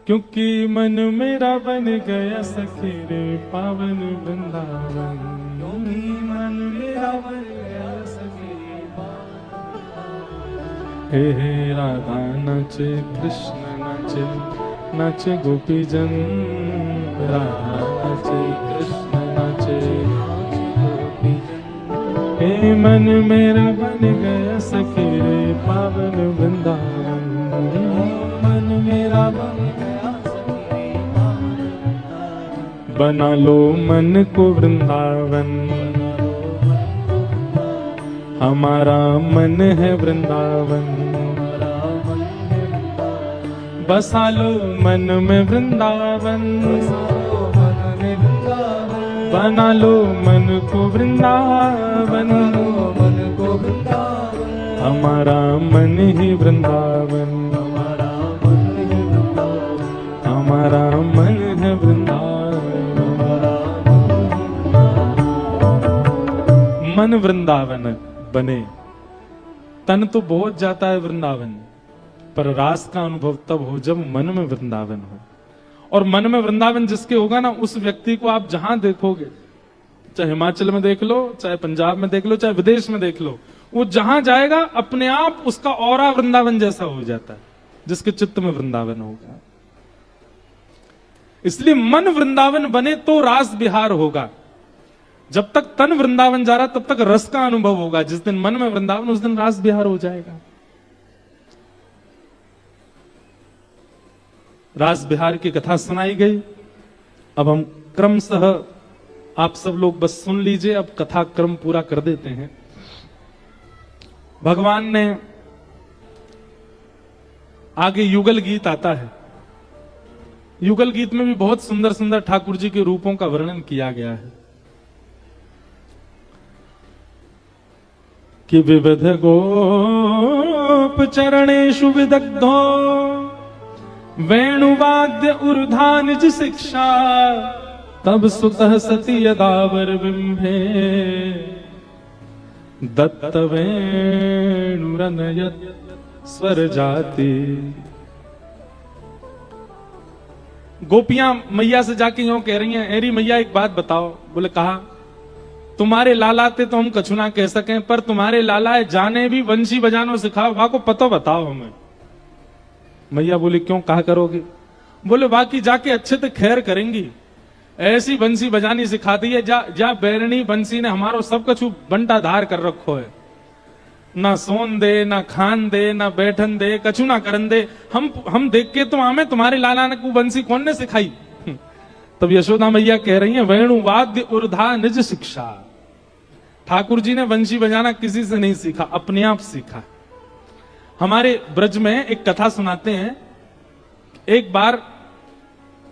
क्योंकि मन मेरा बन गया सखी रे पावन वृंदावन, क्योंकि मन मेरा बन गया सखी रे पावन। हे राधा नाचे कृष्ण नाचे, नाचे गोपी जन, राधा नाचे कृष्ण नाचे, गोपी जन। हे मन मेरा बन गया सखी रे पावन वृंदावन, मन मेरा बन गया सखी रे पावन वृंदावन। बना लो मन को वृंदावन, हमारा मन है वृंदावन, बसा लो मन में वृंदावन, बना लो मन को वृंदावन, हमारा मन ही वृंदावन, हमारा मन है वृंदावन, मन वृंदावन बने। तन तो बहुत जाता है वृंदावन, पर रास का अनुभव तब हो जब मन में वृंदावन हो। और मन में वृंदावन जिसके होगा ना, उस व्यक्ति को आप जहां देखोगे, चाहे हिमाचल में देख लो, चाहे पंजाब में देख लो, चाहे विदेश में देख लो, वो जहां जाएगा अपने आप उसका ऑरा वृंदावन जैसा हो जाता है, जिसके चित्त में वृंदावन होगा। इसलिए मन वृंदावन बने तो रास बिहार होगा। जब तक तन वृंदावन जा रहा तब तक रस का अनुभव होगा। जिस दिन मन में वृंदावन, उस दिन रास बिहार हो जाएगा। रास बिहार की कथा सुनाई गई। अब हम क्रमशः, आप सब लोग बस सुन लीजिए, अब कथा क्रम पूरा कर देते हैं। भगवान ने आगे युगल गीत आता है। युगल गीत में भी बहुत सुंदर सुंदर ठाकुर जी के रूपों का वर्णन किया गया है कि विविध गोप चरणेषु विदग्धो वेणुवाद्य ऊर्धा निज शिक्षा तब सुतः सती यदावर बिंभे दत्त वेणुरनयत स्वर जाति। गोपियां मैया से जाके यूं कह रही हैं, एरी मैया एक बात बताओ। बोले कहा, तुम्हारे लालाते तो हम कछु ना कह सकें, पर तुम्हारे लालाए जाने भी वंशी बजानो सिखाओ, वहां को पतो बताओ हमें। मैया बोली क्यों, कहा करोगे? बोले बाकी जाके अच्छे से खैर करेंगी, ऐसी बंसी बजानी सिखा दी है जा बैरणी बंसी ने हमारो सब कछु बंटा धार कर रखो है। ना सोन दे, ना खान दे, ना बैठन दे, कछु ना करन दे। हम देख के तो आमे, तुम्हारे लाला ने को बंसी कौन ने सिखाई? तब यशोदा मैया कह रही है, वेणु वाद्य ऊर्धा निज शिक्षा। ठाकुर जी ने बंशी बजाना किसी से नहीं सीखा, अपने आप सीखा। हमारे ब्रज में एक कथा सुनाते हैं। एक बार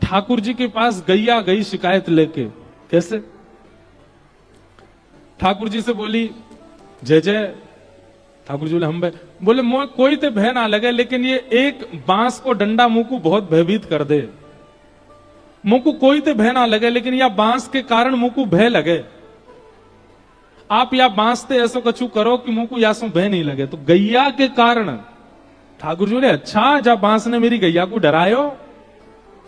ठाकुर जी के पास गैया गई शिकायत लेके। कैसे? ठाकुर जी से बोली जय जय। ठाकुर जी बोले हम बोले मोह कोई तो भय ना लगे, लेकिन ये एक बांस को डंडा मुंह को बहुत भयभीत कर दे। मुंह को कोई तो भय ना लगे, लेकिन या बांस के कारण मुंह को भय लगे। आप या बांस ते ऐसो कछु करो कि मुंह को या सो भय नहीं लगे। तो गैया के कारण ठाकुर जी बोले अच्छा, जा बांस ने मेरी गैया को डरायो।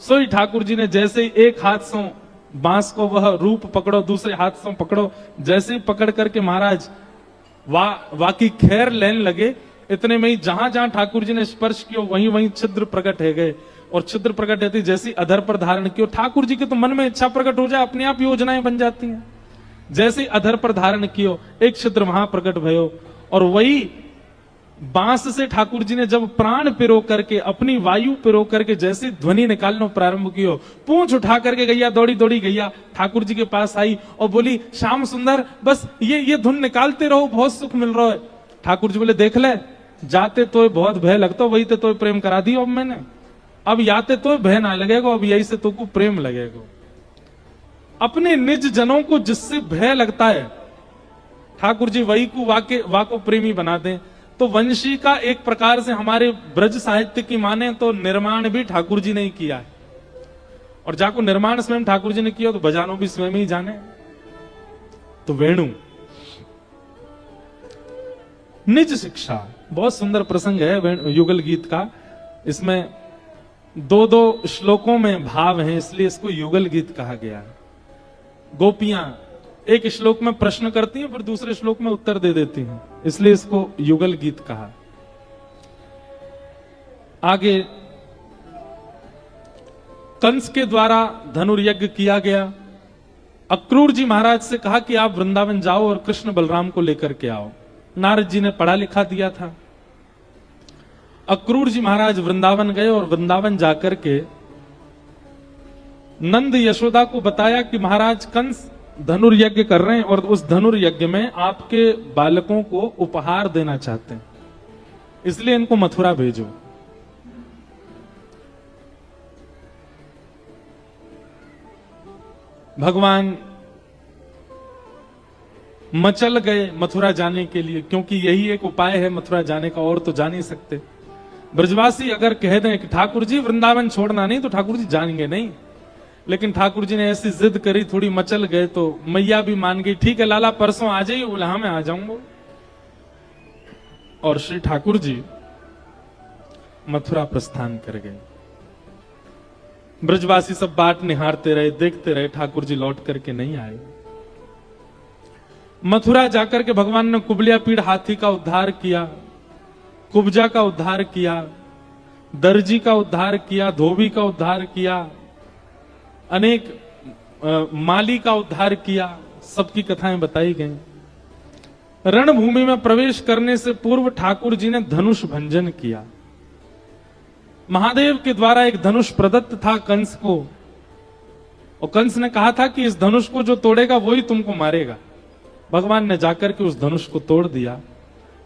सोई ठाकुर जी ने जैसे ही एक हाथ से बांस को वह रूप पकड़ो, दूसरे हाथ से पकड़ो, जैसे ही पकड़ करके महाराज वाकी खैर लेने लगे। इतने में ही जहां जहां ठाकुर जी ने स्पर्श किया वहीं वहीं छिद्र प्रकट है गए, और छिद्र प्रकट होती जैसी अधर पर धारण किया। ठाकुर जी के तो मन में इच्छा प्रकट हो जाए, अपने आप योजनाएं बन जाती हैं। जैसे अधर पर धारण कियो, एक छिद्र वहां प्रकट भयो, और वही बांस से ठाकुर जी ने जब प्राण पिरो करके, अपनी वायु पिरो करके जैसे ध्वनि निकालना प्रारंभ कियो, पूंछ उठा करके गैया दौड़ी दौड़ी गैया ठाकुर जी के पास आई और बोली श्याम सुंदर बस ये धुन निकालते रहो, बहुत सुख मिल रहा है। ठाकुर जी बोले देख ले, जाते तो बहुत भय लगता, वही तो प्रेम करा दी अब मैंने, अब याते तो भय ना लगेगा, अब यही से तो को प्रेम लगेगा। अपने निज जनों को जिससे भय लगता है ठाकुर जी वही को वाको प्रेमी बना दें। तो वंशी का एक प्रकार से हमारे ब्रज साहित्य की माने तो निर्माण भी ठाकुर जी ने ही किया है, और जाको निर्माण स्वयं ठाकुर जी ने किया तो बजानो भी स्वयं ही जाने। तो वेणु निज शिक्षा, बहुत सुंदर प्रसंग है युगल गीत का। इसमें दो दो श्लोकों में भाव है, इसलिए इसको युगल गीत कहा गया है। गोपियां एक श्लोक में प्रश्न करती हैं, फिर दूसरे श्लोक में उत्तर दे देती हैं, इसलिए इसको युगल गीत कहा। आगे कंस के द्वारा धनुर्यज्ञ किया गया। अक्रूर जी महाराज से कहा कि आप वृंदावन जाओ और कृष्ण बलराम को लेकर के आओ। नारद जी ने पढ़ा लिखा दिया था। अक्रूर जी महाराज वृंदावन गए और वृंदावन जाकर के नंद यशोदा को बताया कि महाराज कंस धनुर्यज्ञ कर रहे हैं और उस धनुर्यज्ञ में आपके बालकों को उपहार देना चाहते हैं, इसलिए इनको मथुरा भेजो। भगवान मचल गए मथुरा जाने के लिए, क्योंकि यही एक उपाय है मथुरा जाने का, और तो जा नहीं सकते। ब्रजवासी अगर कह दें कि ठाकुर जी वृंदावन छोड़ना नहीं, तो ठाकुर जी जाएंगे नहीं। लेकिन ठाकुर जी ने ऐसी जिद करी, थोड़ी मचल गए, तो मैया भी मान गई। ठीक है लाला परसों आ जाइए। बोला हाँ मैं आ जाऊंगा। और श्री ठाकुर जी मथुरा प्रस्थान कर गए। ब्रजवासी सब बाट निहारते रहे, देखते रहे, ठाकुर जी लौट करके नहीं आए। मथुरा जाकर के भगवान ने कुबलिया पीड़ हाथी का उद्धार किया, कुब्जा का उद्धार किया, दर्जी का उद्धार किया, धोबी का उद्धार किया, अनेक माली का उद्धार किया। सबकी कथाएं बताई गई। रणभूमि में प्रवेश करने से पूर्व ठाकुर जी ने धनुष भंजन किया। महादेव के द्वारा एक धनुष प्रदत्त था कंस को, और कंस ने कहा था कि इस धनुष को जो तोड़ेगा वही तुमको मारेगा। भगवान ने जाकर के उस धनुष को तोड़ दिया।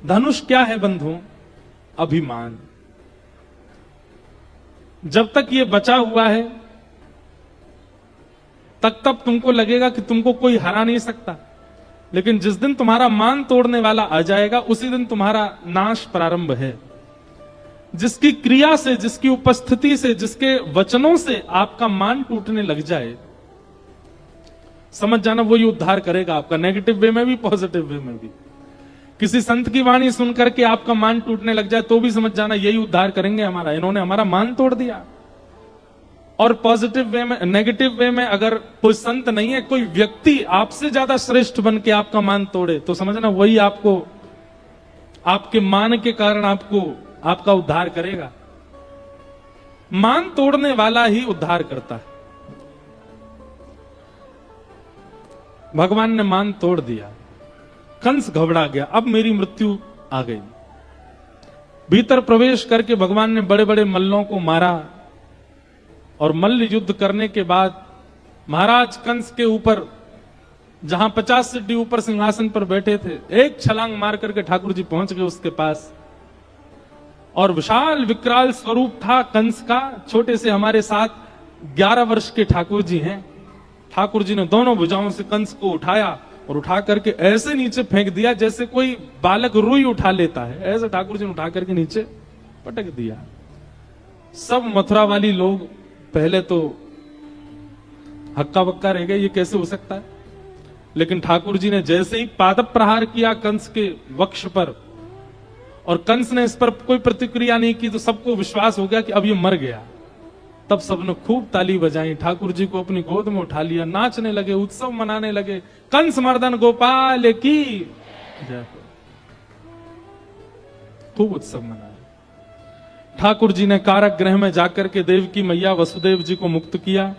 धनुष क्या है बंधु? अभिमान। जब तक ये बचा हुआ है तब तुमको लगेगा कि तुमको कोई हरा नहीं सकता, लेकिन जिस दिन तुम्हारा मान तोड़ने वाला आ जाएगा उसी दिन तुम्हारा नाश प्रारंभ है। जिसकी क्रिया से, जिसकी उपस्थिति से, जिसके वचनों से आपका मान टूटने लग जाए, समझ जाना वही उद्धार करेगा आपका, नेगेटिव वे में भी पॉजिटिव वे में भी। किसी संत की वाणी सुनकर के आपका मान टूटने लग जाए तो भी समझ जाना यही उद्धार करेंगे हमारा, इन्होंने हमारा मान तोड़ दिया। और पॉजिटिव वे में, नेगेटिव वे में अगर कोई संत नहीं है, कोई व्यक्ति आपसे ज्यादा श्रेष्ठ बन के आपका मान तोड़े, तो समझना वही आपको, आपके मान के कारण आपको, आपका उद्धार करेगा। मान तोड़ने वाला ही उद्धार करता है। भगवान ने मान तोड़ दिया। कंस घबरा गया, अब मेरी मृत्यु आ गई। भीतर प्रवेश करके भगवान ने बड़े बड़े मल्लों को मारा, और मल्ल युद्ध करने के बाद महाराज कंस के ऊपर, जहां 50 सीढ़ी ऊपर सिंहासन पर बैठे थे, एक छलांग मार करके ठाकुर जी पहुंच गए उसके पास। और विशाल विकराल स्वरूप था कंस का। छोटे से हमारे साथ 11 वर्ष के ठाकुर जी हैं। ठाकुर जी ने दोनों भुजाओं से कंस को उठाया और उठा करके ऐसे नीचे फेंक दिया जैसे कोई बालक रुई उठा लेता है, ऐसे ठाकुर जी ने उठा करके नीचे पटक दिया। सब मथुरा वाली लोग पहले तो हक्का बक्का रह गए, ये कैसे हो सकता है। लेकिन ठाकुर जी ने जैसे ही पादप प्रहार किया कंस के वक्ष पर, और कंस ने इस पर कोई प्रतिक्रिया नहीं की, तो सबको विश्वास हो गया कि अब ये मर गया। तब सबने खूब ताली बजाई, ठाकुर जी को अपनी गोद में उठा लिया, नाचने लगे, उत्सव मनाने लगे। कंस मर्दन गोपाल की जय। खूब उत्सव मनाया। ठाकुर जी ने कारागृह में जाकर के देवकी मैया वसुदेव जी को मुक्त किया।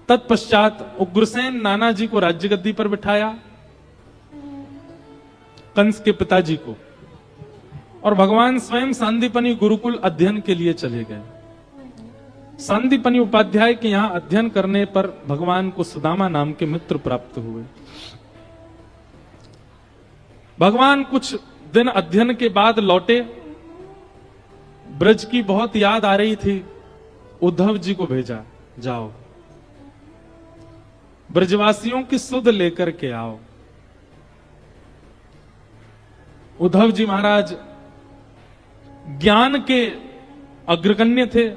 तत्पश्चात उग्रसेन नाना जी को राज्य गद्दी पर बिठाया, कंस के पिताजी को, और भगवान स्वयं सांदीपनि गुरुकुल अध्ययन के लिए चले गए। सांदीपनि उपाध्याय के यहां अध्ययन करने पर भगवान को सुदामा नाम के मित्र प्राप्त हुए। भगवान कुछ दिन अध्ययन के बाद लौटे। ब्रज की बहुत याद आ रही थी। उद्धव जी को भेजा, जाओ ब्रजवासियों की सुध लेकर के आओ। उद्धव जी महाराज ज्ञान के अग्रगण्य थे,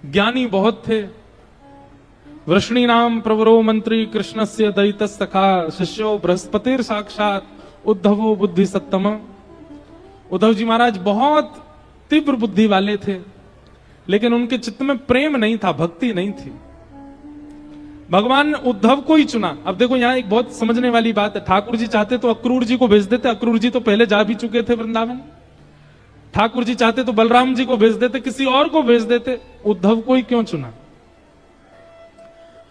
ज्ञानी बहुत थे। वृष्णि नाम प्रवरो मंत्री कृष्णस्य दयित सखा शिष्यो बृहस्पतिर साक्षात उद्धवो बुद्धि सत्तम। उद्धव जी महाराज बहुत तीव्र बुद्धि वाले थे, लेकिन उनके चित्त में प्रेम नहीं था, भक्ति नहीं थी। भगवान ने उद्धव को ही चुना। अब देखो यहां एक बहुत समझने वाली बात है। ठाकुर जी चाहते तो अक्रूर जी को भेज देते, अक्रूर जी तो पहले जा भी चुके थे वृंदावन। ठाकुर जी चाहते तो बलराम जी को भेज देते, किसी और को भेज देते। उद्धव को ही क्यों चुना?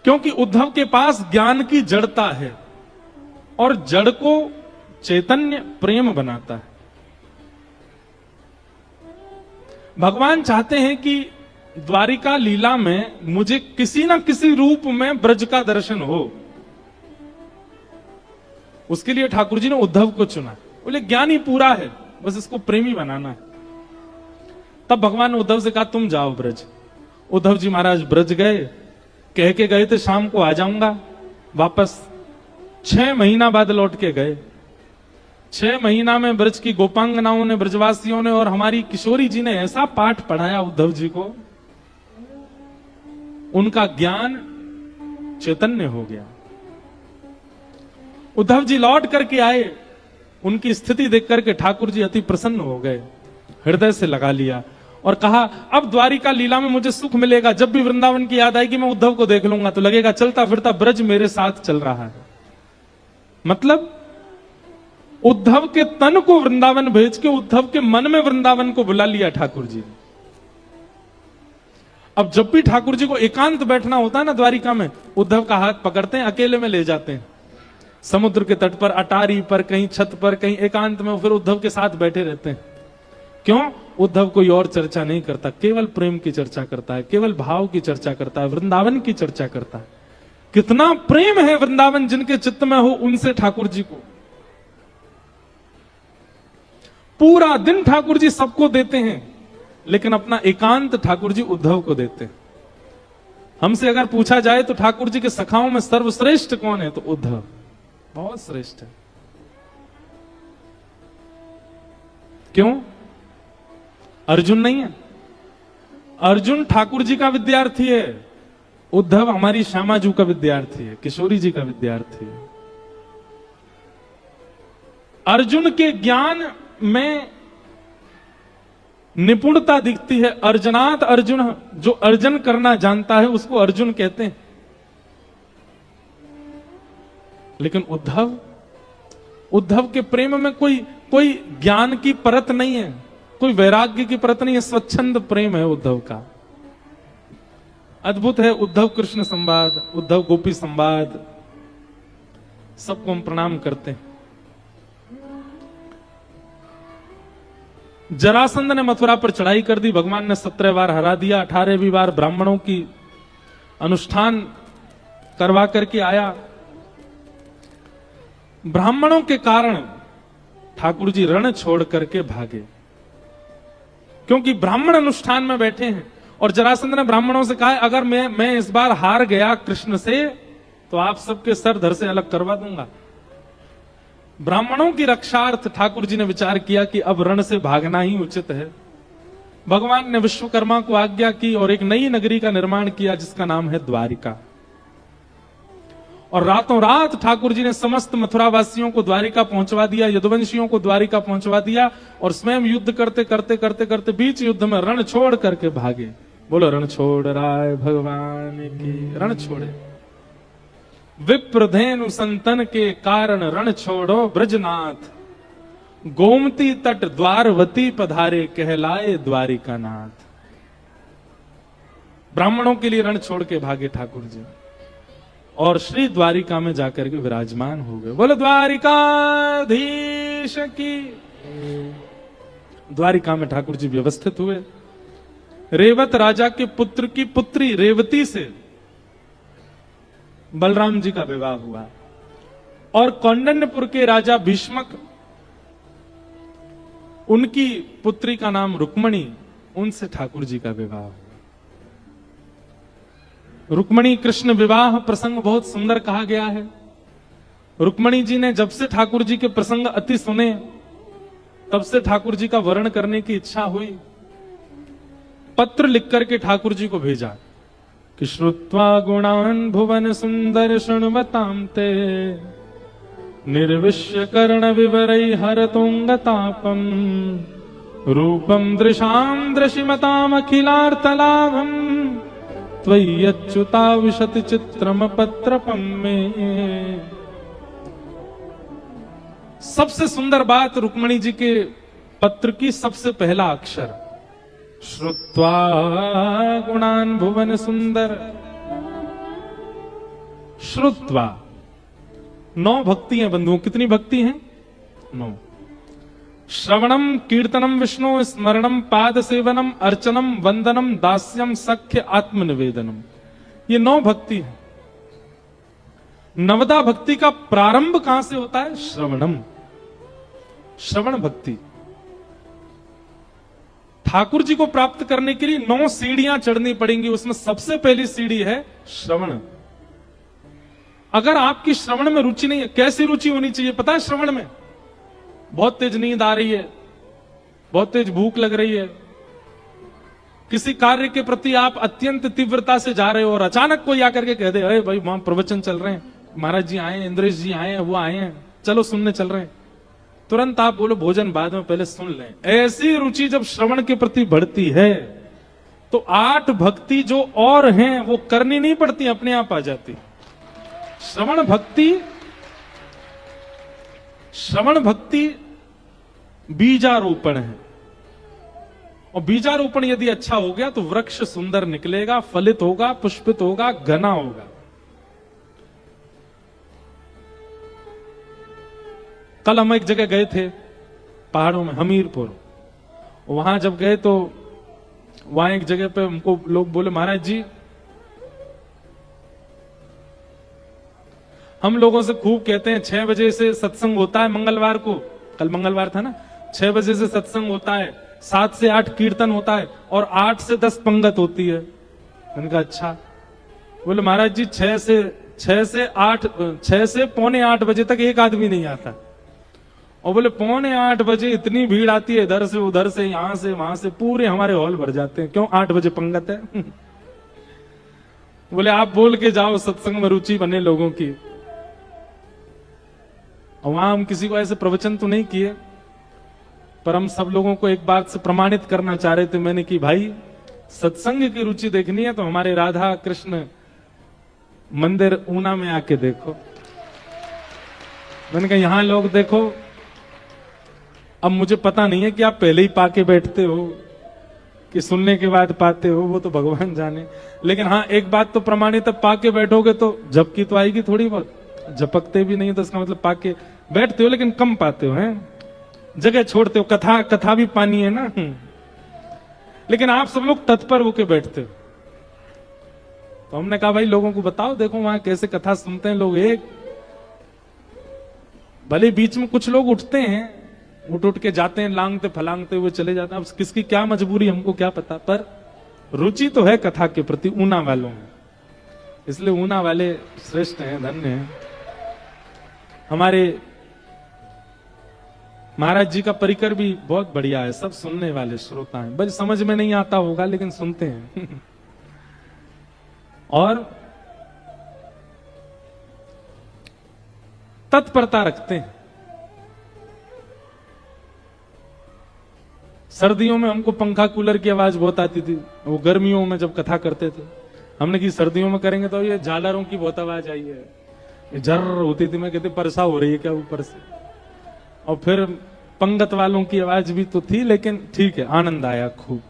क्योंकि उद्धव के पास ज्ञान की जड़ता है, और जड़ को चैतन्य प्रेम बनाता है। भगवान चाहते हैं कि द्वारिका लीला में मुझे किसी ना किसी रूप में ब्रज का दर्शन हो। उसके लिए ठाकुर जी ने उद्धव को चुना। बोले ज्ञान ही पूरा है, बस इसको प्रेमी बनाना है। तब भगवान ने उद्धव से कहा तुम जाओ ब्रज। उद्धव जी महाराज ब्रज गए, कह के गए थे शाम को आ जाऊंगा वापस। 6 महीना बाद लौट के गए। 6 महीना में ब्रज की गोपांगनाओं ने, ब्रजवासियों ने और हमारी किशोरी जी ने ऐसा पाठ पढ़ाया उद्धव जी को, उनका ज्ञान चैतन्य हो गया। उद्धव जी लौट करके आए। उनकी स्थिति देख करके ठाकुर जी अति प्रसन्न हो गए, हृदय से लगा लिया और कहा अब द्वारिका लीला में मुझे सुख मिलेगा। जब भी वृंदावन की याद आएगी मैं उद्धव को देख लूंगा, तो लगेगा चलता फिरता ब्रज मेरे साथ चल रहा है। मतलब उद्धव के तन को वृंदावन भेज के उद्धव के मन में वृंदावन को बुला लिया ठाकुर जी ने। अब जब भी ठाकुर जी को एकांत बैठना होता है ना द्वारिका में, उद्धव का हाथ पकड़ते हैं, अकेले में ले जाते हैं समुद्र के तट पर, अटारी पर, कहीं छत पर, कहीं एकांत में, फिर उद्धव के साथ बैठे रहते हैं। क्यों? उद्धव कोई और चर्चा नहीं करता, केवल प्रेम की चर्चा करता है, केवल भाव की चर्चा करता है, वृंदावन की चर्चा करता है। कितना प्रेम है वृंदावन जिनके चित्त में हो, उनसे ठाकुर जी को। पूरा दिन ठाकुर जी सबको देते हैं, लेकिन अपना एकांत ठाकुर जी उद्धव को देते हैं। हमसे अगर पूछा जाए तो ठाकुर जी के सखाओं में सर्वश्रेष्ठ कौन है, तो उद्धव बहुत श्रेष्ठ है। क्यों? अर्जुन नहीं है। अर्जुन ठाकुर जी का विद्यार्थी है, उद्धव हमारी श्यामा जी का विद्यार्थी है, किशोरी जी का विद्यार्थी है। अर्जुन के ज्ञान में निपुणता दिखती है। अर्जुनात अर्जुन, जो अर्जन करना जानता है उसको अर्जुन कहते हैं। लेकिन उद्धव के प्रेम में कोई ज्ञान की परत नहीं है, कोई वैराग्य की परत नहीं है, स्वच्छंद प्रेम है उद्धव का। अद्भुत है उद्धव कृष्ण संवाद, उद्धव गोपी संवाद, सबको हम प्रणाम करते हैं। जरासंध ने मथुरा पर चढ़ाई कर दी, भगवान ने 17 बार हरा दिया। 18वीं बार ब्राह्मणों की अनुष्ठान करवा करके आया। ब्राह्मणों के कारण ठाकुर जी रण छोड़ करके भागे, क्योंकि ब्राह्मण अनुष्ठान में बैठे हैं और जरासंध ने ब्राह्मणों से कहा, अगर मैं इस बार हार गया कृष्ण से तो आप सबके सर धड़ से अलग करवा दूंगा। ब्राह्मणों की रक्षार्थ ठाकुर जी ने विचार किया कि अब रण से भागना ही उचित है। भगवान ने विश्वकर्मा को आज्ञा की और एक नई नगरी का निर्माण किया जिसका नाम है द्वारिका। और रातों रात ठाकुर जी ने समस्त मथुरा वासियों को द्वारिका पहुंचवा दिया, यदुवंशियों को द्वारिका पहुंचवा दिया और स्वयं युद्ध करते करते करते करते बीच युद्ध में रण छोड़ करके भागे। बोलो रण छोड़ राय भगवान की, रण छोड़े। विप्रधेनु संतन के कारण रण छोड़ो ब्रजनाथ, गोमती तट द्वारवती पधारे कहलाए द्वारिका नाथ। ब्राह्मणों के लिए रण छोड़ के भागे ठाकुर जी और श्री द्वारिका में जाकर के विराजमान हो गए। बोलो द्वारिकाधीश की। द्वारिका में ठाकुर जी व्यवस्थित हुए। रेवत राजा के पुत्र की पुत्री रेवती से बलराम जी का विवाह हुआ और कौंडन्यपुर के राजा भीष्मक, उनकी पुत्री का नाम रुक्मणी, उनसे ठाकुर जी का विवाह हुआ। रुक्मणी कृष्ण विवाह प्रसंग बहुत सुंदर कहा गया है। रुक्मणी जी ने जब से ठाकुर जी के प्रसंग अति सुने तब से ठाकुर जी का वर्ण करने की इच्छा हुई। पत्र लिख करके ठाकुर जी को भेजा कि श्रुत्वा गुणान भुवन सुंदर शृण्वतां ते निर्विश्य कर्ण विवरै हरतोंगतापम रूपम दृशाम दृशिमताम अखिलार्थलाभम त्वय्यच्युता विशति चित्रम पत्रपम में। सबसे सुंदर बात रुक्मणी जी के पत्र की सबसे पहला अक्षर श्रुत्वा गुणान भुवन सुंदर। श्रुत्वा 9 भक्ति हैं बंधुओं। कितनी भक्ति हैं? 9। श्रवणम कीर्तनम विष्णु स्मरणम पाद सेवनम अर्चनम वंदनम दास्यम सख्य आत्मनिवेदनम, ये 9 भक्ति है। नवदा भक्ति का प्रारंभ कहां से होता है? श्रवणम, श्रवण भक्ति। ठाकुर जी को प्राप्त करने के लिए 9 सीढ़ियां चढ़नी पड़ेंगी, उसमें सबसे पहली सीढ़ी है श्रवण। अगर आपकी श्रवण में रुचि नहीं है, कैसी रुचि होनी चाहिए पता है? श्रवण में बहुत तेज नींद आ रही है, बहुत तेज भूख लग रही है, किसी कार्य के प्रति आप अत्यंत तीव्रता से जा रहे हो और अचानक कोई आकर के कह दे, अरे भाई वहां प्रवचन चल रहे हैं, महाराज जी आए हैं, इंद्रेश जी आए हैं, वो आए हैं, चलो सुनने चल रहे हैं, तुरंत आप बोलो भोजन बाद में, पहले सुन लें। ऐसी रुचि जब श्रवण के प्रति बढ़ती है तो 8 भक्ति जो और हैं वो करनी नहीं पड़ती, अपने आप आ जाती। श्रवण भक्ति बीजारोपण है और बीजारोपण यदि अच्छा हो गया तो वृक्ष सुंदर निकलेगा, फलित होगा, पुष्पित होगा, घना होगा। कल हम एक जगह गए थे पहाड़ों में, हमीरपुर। वहां जब गए तो वहां एक जगह पे हमको लोग बोले, महाराज जी हम लोगों से खूब कहते हैं 6 बजे से सत्संग होता है मंगलवार को, कल मंगलवार था ना, 6 बजे से सत्संग होता है, 7 से 8 कीर्तन होता है और 8 से 10 पंगत होती है। मैंने कहा अच्छा। बोले महाराज जी 6 से पौने 8 बजे तक एक आदमी नहीं आता, और बोले पौने 8 बजे इतनी भीड़ आती है, इधर से उधर से, यहां से वहां से, पूरे हमारे हॉल भर जाते हैं। क्यों? 8 बजे पंगत है। बोले आप बोल के जाओ सत्संग में रुचि बने लोगों की। और वहां हम किसी को ऐसे प्रवचन तो नहीं किए, पर हम सब लोगों को एक बात से प्रमाणित करना चाह रहे थे। मैंने कि भाई सत्संग की रुचि देखनी है तो हमारे राधा कृष्ण मंदिर ऊना में आके देखो। मैंने कहा यहां लोग देखो, अब मुझे पता नहीं है कि आप पहले ही पाके बैठते हो कि सुनने के बाद पाते हो, वो तो भगवान जाने। लेकिन हाँ एक बात तो प्रमाणित है, पाके बैठोगे तो झपकी तो आएगी थोड़ी बहुत। झपकते भी नहीं तो इसका मतलब पाके बैठते हो लेकिन कम पाते हो, हैं जगह छोड़ते हो। कथा भी पानी है ना, लेकिन आप सब लोग तत्पर होके बैठते हो। तो हमने कहा भाई लोगों को बताओ, देखो वहां कैसे कथा सुनते हैं लोग। एक भले बीच में कुछ लोग उठते हैं, उठ के जाते हैं, लांगते फलांगते हुए चले जाते हैं। अब किसकी क्या मजबूरी हमको क्या पता, पर रुचि तो है कथा के प्रति ऊना वालों में, इसलिए ऊना वाले श्रेष्ठ हैं, धन्य हैं। हमारे महाराज जी का परिकर भी बहुत बढ़िया है, सब सुनने वाले श्रोता हैं, बस समझ में नहीं आता होगा लेकिन सुनते हैं। और तत्परता रखते हैं। सर्दियों में हमको पंखा कूलर की आवाज बहुत आती थी, वो गर्मियों में जब कथा करते थे, हमने की सर्दियों में करेंगे तो ये झालरों की बहुत आवाज आई है, ये झर्र होती थी, मैं कहती परसा हो रही है क्या ऊपर से। और फिर पंगत वालों की आवाज भी तो थी, लेकिन ठीक है, आनंद आया खूब।